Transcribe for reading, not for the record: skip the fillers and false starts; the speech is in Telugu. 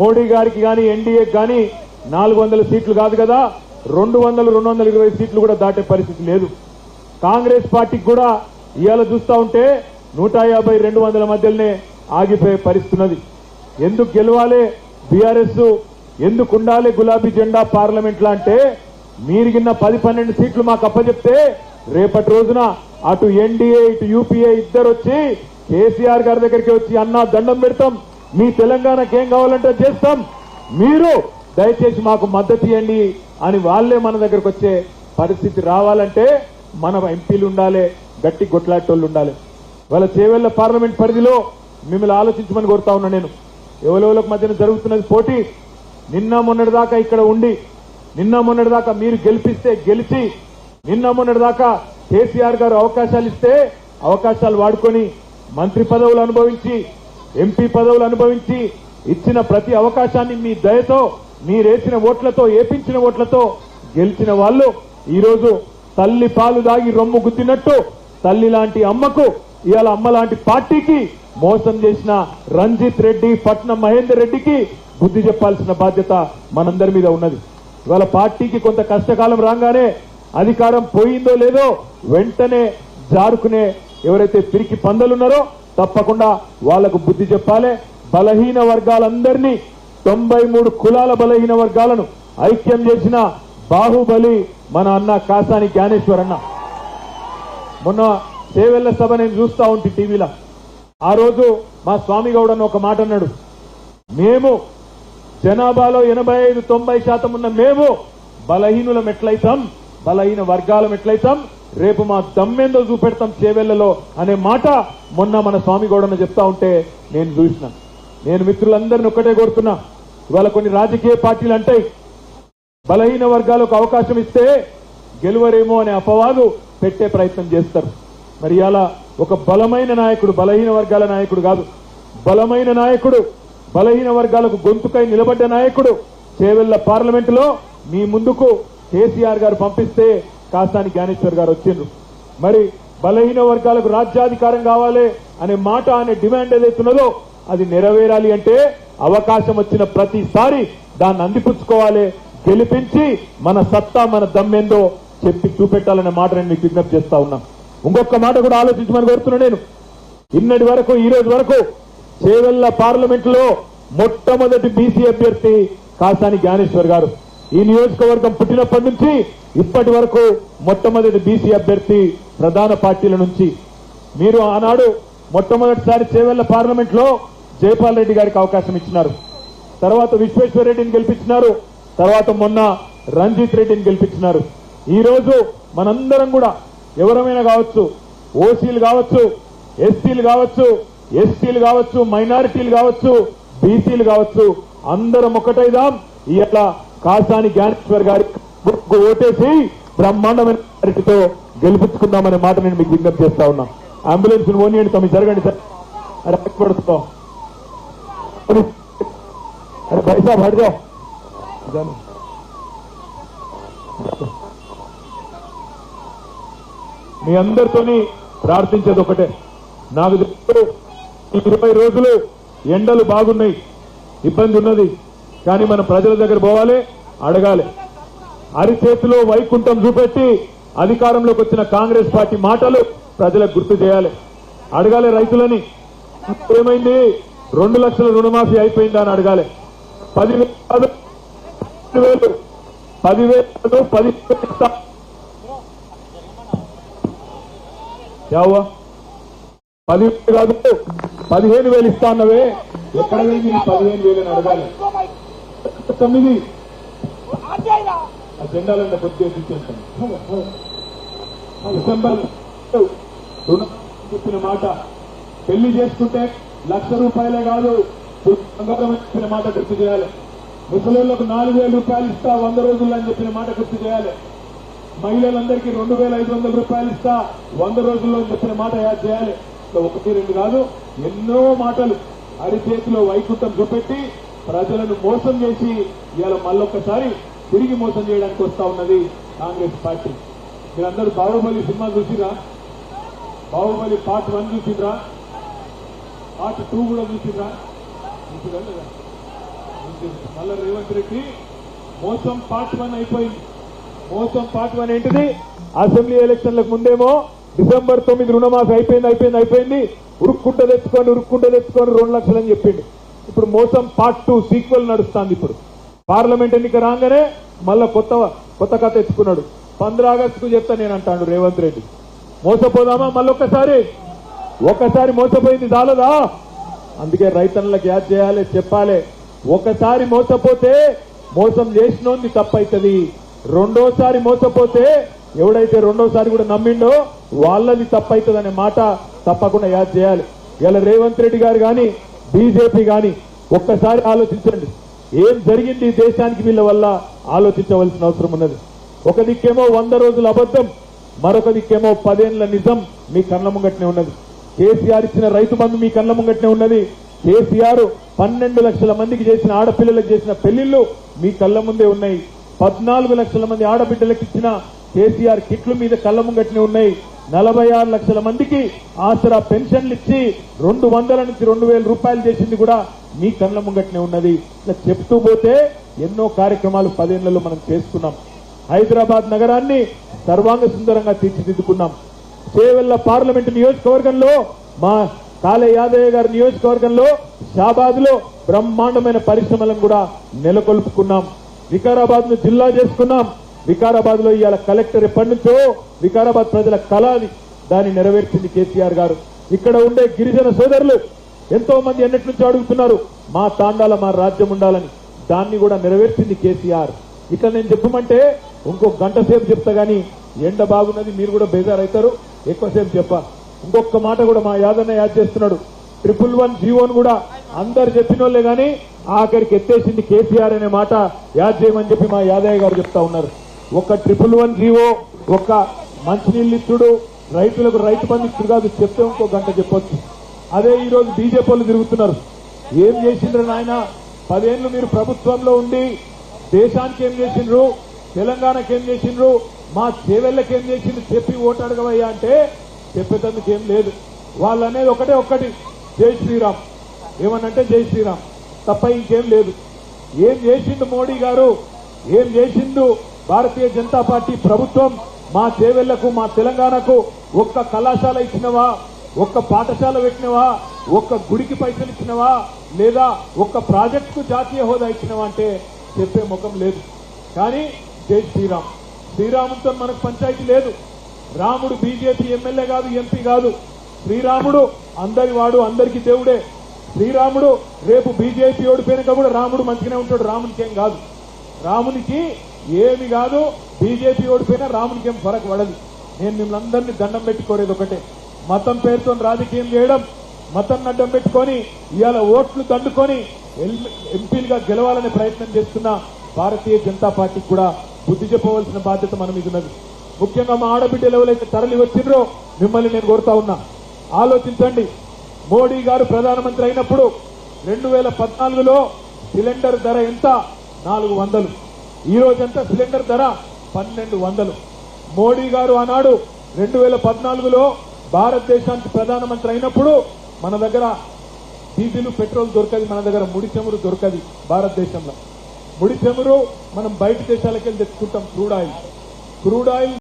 మోడీ గారికి గాని ఎన్డీఏకి గాని 400 సీట్లు కాదు కదా 200-220 సీట్లు కూడా దాటే పరిస్థితి లేదు. కాంగ్రెస్ పార్టీకి కూడా ఇవాళ చూస్తా ఉంటే 150-200 మధ్యలోనే ఆగిపోయే పరిస్థితి ఉన్నది. ఎందుకు గెలవాలి బీఆర్ఎస్, ఎందుకు ఉండాలి గులాబీ జెండా పార్లమెంట్ లా అంటే మీరిగిన్న 10-12 సీట్లు మాకు అప్పచెప్తే రేపటి రోజున అటు ఎన్డీఏ ఇటు యూపీఏ ఇద్దరు వచ్చి కేసీఆర్ గారి దగ్గరికి వచ్చి అన్నా దండం పెడతాం, మీ తెలంగాణకి ఏం కావాలంటే చేస్తాం, మీరు దయచేసి మాకు మద్దతు ఇవ్వండి అని వాళ్లే మన దగ్గరకు వచ్చే పరిస్థితి రావాలంటే మన ఎంపీలు ఉండాలి, గట్టి గొట్లాటోళ్ళు ఉండాలి. వాళ్ళ చేవెళ్ల పార్లమెంట్ పరిధిలో మిమ్మల్ని ఆలోచించమని కోరుతా ఉన్నా. నేను ఎవరెవరికి మధ్యన జరుగుతున్నది పోటీ. నిన్న మొన్నటిదాకా ఇక్కడ ఉండి, నిన్న మొన్నటిదాకా మీరు గెలిపిస్తే గెలిచి, నిన్న మొన్నటిదాకా కేసీఆర్ గారు అవకాశాలు ఇస్తే అవకాశాలు వాడుకొని మంత్రి పదవులు అనుభవించి, ఎంపీ పదవులు అనుభవించి, ఇచ్చిన ప్రతి అవకాశాన్ని మీ దయతో, మీరేసిన ఓట్లతో, ఏపించిన ఓట్లతో గెలిచిన వాళ్ళు ఈరోజు తల్లి పాలు దాగి రొమ్ము గుద్దినట్టు తల్లి లాంటి అమ్మకు, ఇవాళ అమ్మ లాంటి పార్టీకి మోసం చేసిన రంజిత్ రెడ్డి, పట్నం మహేందర్ రెడ్డికి బుద్ధి చెప్పాల్సిన బాధ్యత మనందరి మీద ఉన్నది. ఇవాళ పార్టీకి కొంత కష్టకాలం రాగానే అధికారం పోయిందో లేదో వెంటనే జారుకునే ఎవరైతే పిరికి పందలున్నారో తప్పకుండా వాళ్లకు బుద్ధి చెప్పాలి. బలహీన వర్గాలందరినీ 93 కులాల బలహీన వర్గాలను ఐక్యం చేసిన బాహుబలి మన అన్న కాసాని జ్ఞానేశ్వర్ అన్న. మొన్న చేవెళ్ల సభ నేను చూస్తా ఉంటే టీవీలో, ఆ రోజు మా స్వామి గౌడ్ అన్న ఒక మాట అన్నాడు, మేము జనాభాలో 85-90% ఉన్న మేము బలహీనులం ఎట్లయితాం, బలహీన వర్గాలం ఎట్లయితాం, రేపు మా దమ్మేందో చూపెడతాం చేవెళ్లలో అనే మాట మొన్న మన స్వామి గౌడన్న చెప్తా ఉంటే నేను చూసిన. నేను మిత్రులందరినీ ఒక్కటే కోరుతున్నా, ఇవాళ కొన్ని రాజకీయ పార్టీలు అంటాయి బలహీన వర్గాలకు అవకాశం ఇస్తే గెలువరేమో అనే అపవాదు పెట్టే ప్రయత్నం చేస్తారు. మరి ఇలా ఒక బలమైన నాయకుడు, బలహీన వర్గాల నాయకుడు కాదు, బలమైన నాయకుడు, బలహీన వర్గాలకు గొంతుకై నిలబడ్డ నాయకుడు చేవెళ్ల పార్లమెంటులో మీ ముందుకు కేసీఆర్ గారు పంపిస్తే కాసాని జ్ఞానేశ్వర్ గారు వచ్చిండ్రు. మరి బలహీన వర్గాలకు రాజ్యాధికారం కావాలి అనే మాట, అనే డిమాండ్ ఏదైతున్నదో అది నెరవేరాలి అంటే అవకాశం వచ్చిన ప్రతిసారి దాన్ని అందిపుచ్చుకోవాలి, గెలిపించి మన సత్తా, మన దమ్మేందో చెప్పి చూపెట్టాలనే మాట నేను మీకు విజ్ఞప్తి చేస్తా ఉన్నా. ఇంకొక మాట కూడా ఆలోచించమని కోరుతున్నా. నేను ఇన్నటి వరకు, ఈ రోజు వరకు చేవెళ్ల పార్లమెంట్ లో మొట్టమొదటి బీసీ అభ్యర్థి కాసాని జ్ఞానేశ్వర్ గారు. ఈ నియోజకవర్గం పుట్టినప్పటి నుంచి ఇప్పటి వరకు మొట్టమొదటి బీసీ అభ్యర్థి ప్రధాన పార్టీల నుంచి. మీరు ఆనాడు మొట్టమొదటిసారి చేవెళ్ల పార్లమెంట్ లో జైపాల్ రెడ్డి గారికి అవకాశం ఇచ్చినారు, తర్వాత విశ్వేశ్వర రెడ్డిని గెలిపించినారు, తర్వాత మొన్న రంజిత్ రెడ్డిని గెలిపించినారు. ఈ రోజు మనందరం కూడా ఎవరమైనా కావచ్చు, ఓసీలు కావచ్చు, ఎస్సీలు కావచ్చు, ఎస్టీలు కావచ్చు, మైనారిటీలు కావచ్చు, బీసీలు కావచ్చు, అందరం ఒకటైదాం. ఇట్ల కాసాని జ్ఞానేశ్వర్ గారికి ఓటేసి బ్రహ్మాండమైన మెజారిటీతో గెలిపించుకుందామనే మాట నేను మీకు విజ్ఞప్తి చేస్తా ఉన్నా. అంబులెన్స్ ఓనియండి, తమ జరగండి సార్. అరే పడుతున్నాం, అరే పైసా పడదో. మీ అందరితోని ప్రార్థించేది ఒకటే, నాకు తెలుసు 20 రోజులు ఎండలు బాగున్నాయి, ఇబ్బంది ఉన్నది, కానీ మన ప్రజల దగ్గర పోవాలి, అడగాలి. అరిచేతిలో వైకుంఠం చూపెట్టి అధికారంలోకి వచ్చిన కాంగ్రెస్ పార్టీ మాటలు ప్రజలకు గుర్తు చేయాలి, అడగాలి. రైతులని ఏమైంది, 2 లక్షల రుణమాఫీ అయిపోయిందా అని అడగాలి. 10,000 ఇస్తా, 10,000 కాదు 15,000 ఇస్తా అన్నవే, ఎక్కడ పోయింది 15,000 అని అడగాలి. 9 జెండాలంటే కొద్దిగా ఇచ్చేస్తాను. డిసెంబర్ రుణం చెప్పిన మాట, పెళ్లి చేసుకుంటే ₹1,00,000 కాదు బంగారం చెప్పిన మాట గుర్తు చేయాలి. ముసలిళ్లకు ₹4,000 ఇస్తా 100 రోజుల్లో అని చెప్పిన మాట గుర్తు చేయాలి. మహిళలందరికీ ₹2,500 ఇస్తా 100 రోజుల్లో అని చెప్పిన మాట యాడ్ చేయాలి. 1-2 కాదు, ఎన్నో మాటలు అరిచేతిలో వైకుంఠం చూపెట్టి ప్రజలను మోసం చేసి ఇవాళ మళ్ళొక్కసారి తిరిగి మోసం చేయడానికి వస్తా ఉన్నది కాంగ్రెస్ పార్టీ. మీరందరూ బాహుబలి సినిమా చూసిరా? బాహుబలి పార్ట్ 1 చూసిరా? పార్ట్ 2 కూడా చూసిరా? చూసిరా లేదా? మళ్ళా రేవంత్ రెడ్డి మోసం పార్ట్ 1 అయిపోయింది. మోసం పార్ట్ 1 ఏంటిది? అసెంబ్లీ ఎలక్షన్లకు ముందేమో డిసెంబర్ 9 రుణమాఫీ అయిపోయింది ఉరుక్కుంట తెచ్చుకొని 2 లక్షలు అని చెప్పిండు. ఇప్పుడు మోసం పార్ట్ 2 సీక్వెల్ నడుస్తుంది. ఇప్పుడు పార్లమెంట్ ఎన్నిక రాగానే మళ్ళా కొత్త కథ తెచ్చుకున్నాడు. 15 ఆగస్టుకు చెప్తా నేను అంటాడు రేవంత్ రెడ్డి. మోసపోదామా ఒక్కసారి మోసపోయింది చాలదా? అందుకే రైతన్నలకు యాద్ చేయాలి, చెప్పాలి. ఒకసారి మోసపోతే మోసం చేసినోంది తప్పైతుంది. రెండోసారి మోసపోతే ఎవడైతే రెండోసారి కూడా నమ్మిండో వాళ్ళది తప్పైతుంది అనే మాట తప్పకుండా యాద్ చేయాలి. ఇలా రేవంత్ రెడ్డి గారు గాని బీజేపీ గాని ఒక్కసారి ఆలోచించండి. ఏం జరిగింది ఈ దేశానికి వీళ్ళ వల్ల ఆలోచించవలసిన అవసరం ఉన్నది. ఒక దిక్కేమో 100 రోజుల అబద్ధం, మరొక దిక్కేమో 10 ఏళ్ల నిజం మీ కళ్ళ ముంగట్నే ఉన్నది. కేసీఆర్ ఇచ్చిన రైతు బంధు మీ కళ్ళ ముంగట్నే ఉన్నది. కేసీఆర్ 12 లక్షల మందికి చేసిన ఆడపిల్లలకు చేసిన పెళ్లిళ్లు మీ కళ్ళ ముందే ఉన్నాయి. 14 లక్షల మంది ఆడబిడ్డలకు ఇచ్చిన కేసీఆర్ కిట్లు మీద కళ్ళ ముంగట్నే ఉన్నాయి. 46 లక్షల మందికి ఆసరా పెన్షన్లు ఇచ్చి 200 నుంచి 2000 రూపాయలు చేసింది కూడా మీ కళ్ళ ముంగట్నే ఉన్నది. ఇట్లా చెప్తూ పోతే ఎన్నో కార్యక్రమాలు 10 ఏళ్లలో మనం చేసుకున్నాం. హైదరాబాద్ నగరాన్ని సర్వాంగ సుందరంగా తీర్చిదిద్దుకున్నాం. చేవెళ్ల పార్లమెంటు నియోజకవర్గంలో మా కాళే యాదయ్య గారి నియోజకవర్గంలో షాబాద్ లో బ్రహ్మాండమైన పరిశ్రమలను కూడా నెలకొల్పుకున్నాం. వికారాబాద్ ను జిల్లా చేసుకున్నాం. వికారాబాద్ లో ఇవాళ కలెక్టర్ ఎప్పటి నుంచో వికారాబాద్ ప్రజల కళ అది, దాన్ని నెరవేర్చింది కేసీఆర్ గారు. ఇక్కడ ఉండే గిరిజన సోదరులు ఎంతో మంది ఎన్నటి నుంచో అడుగుతున్నారు మా తాండాల మా రాజ్యం ఉండాలని, దాన్ని కూడా నెరవేర్చింది కేసీఆర్. ఇట్లా నేను చెప్పమంటే ఇంకో గంట సేపు చెప్తా గానీ ఎండ బాగున్నది, మీరు కూడా బేజారైతారు, ఎక్కువసేపు చెప్ప. ఇంకొక మాట కూడా మా యాదన్న యాద్ చేస్తున్నాడు. 111 జీవోను కూడా అందరు చెప్పినోళ్లే గానీ ఆఖరికి ఎత్తేసింది కేసీఆర్ అనే మాట యాద్ చేయమని చెప్పి మా యాదయ్య గారు చెప్తా ఉన్నారు. ఒక 111 జీవో, ఒక మంచినీళ్ళు ఇచ్చుడు, రైతులకు రైతు బంధు ఇచ్చుడు కాదు, చెప్తే ఇంకో గంట చెప్పొచ్చు. అదే ఈ రోజు బీజేపీ వాళ్ళు తిరుగుతున్నారు. ఏం చేసిండ్రు నాయన? 10 ఏళ్లు మీరు ప్రభుత్వంలో ఉండి దేశానికి ఏం చేసిండ్రు, తెలంగాణకి ఏం చేసిండ్రు, మా చేవెళ్లకి ఏం చేసిండ్రు చెప్పి ఓటు అడగవయ్యా అంటే చెప్పేటందుకు ఏం లేదు. వాళ్ళు అనేది ఒక్కటి జై శ్రీరామ్. ఏమనంటే జై శ్రీరామ్ తప్ప ఇంకేం లేదు. ఏం చేసిండు మోడీ గారు, ఏం చేసిండు భారతీయ జనతా పార్టీ ప్రభుత్వం మా చేవెళ్లకు మా తెలంగాణకు? ఒక్క కళాశాల ఇచ్చినవా, ఒక్క పాఠశాల పెట్టినవా, ఒక్క గుడికి పైసలు ఇచ్చినవా, లేదా ఒక్క ప్రాజెక్టుకు జాతీయ హోదా ఇచ్చినవా అంటే చెప్పే ముఖం లేదు. కానీ జై శ్రీరామ్, శ్రీరాముతో మనకు పంచాయతీ లేదు. రాముడు బీజేపీ ఎమ్మెల్యే కాదు, ఎంపీ కాదు. శ్రీరాముడు అందరి వాడు, అందరికీ దేవుడే. శ్రీరాముడు రేపు బీజేపీ ఓడిపోయినాక కూడా రాముడు మంచిగానే ఉంటాడు, రామునికి ఏం కాదు. రామునికి ఏమి కాదు, బీజేపీ ఓడిపోయినా రామునికి ఏం ఫరక్ పడదు. నేను మిమ్మల్ని అందరినీ దండం పెట్టుకోలేదు ఒకటే, మతం పేరుతో రాజకీయం చేయడం, మతం అడ్డం పెట్టుకొని ఇవాళ ఓట్లు దండుకొని ఎంపీలుగా గెలవాలనే ప్రయత్నం చేస్తున్న భారతీయ జనతా పార్టీకి కూడా బుద్ధి చెప్పవలసిన బాధ్యత మన మీద ఉన్నది. ముఖ్యంగా మా ఆడబిడ్డలు ఎవరైతే తరలి వచ్చిండ్రో మిమ్మల్ని నేను కోరుతా ఉన్నా, ఆలోచించండి. మోడీ గారు ప్రధానమంత్రి అయినప్పుడు 2014లో సిలిండర్ ధర ఎంత? 400. ఈ రోజు ఎంత సిలిండర్ ధర? 1200. మోడీ గారు ఆనాడు 2014లో భారతదేశానికి ప్రధానమంత్రి అయినప్పుడు మన దగ్గర డీజిల్ పెట్రోల్ దొరకది, మన దగ్గర ముడి చమురు దొరకది. భారతదేశంలో ముడి చమురు మనం బయట దేశాలకు వెళ్ళి తెచ్చుకుంటాం. Crude oil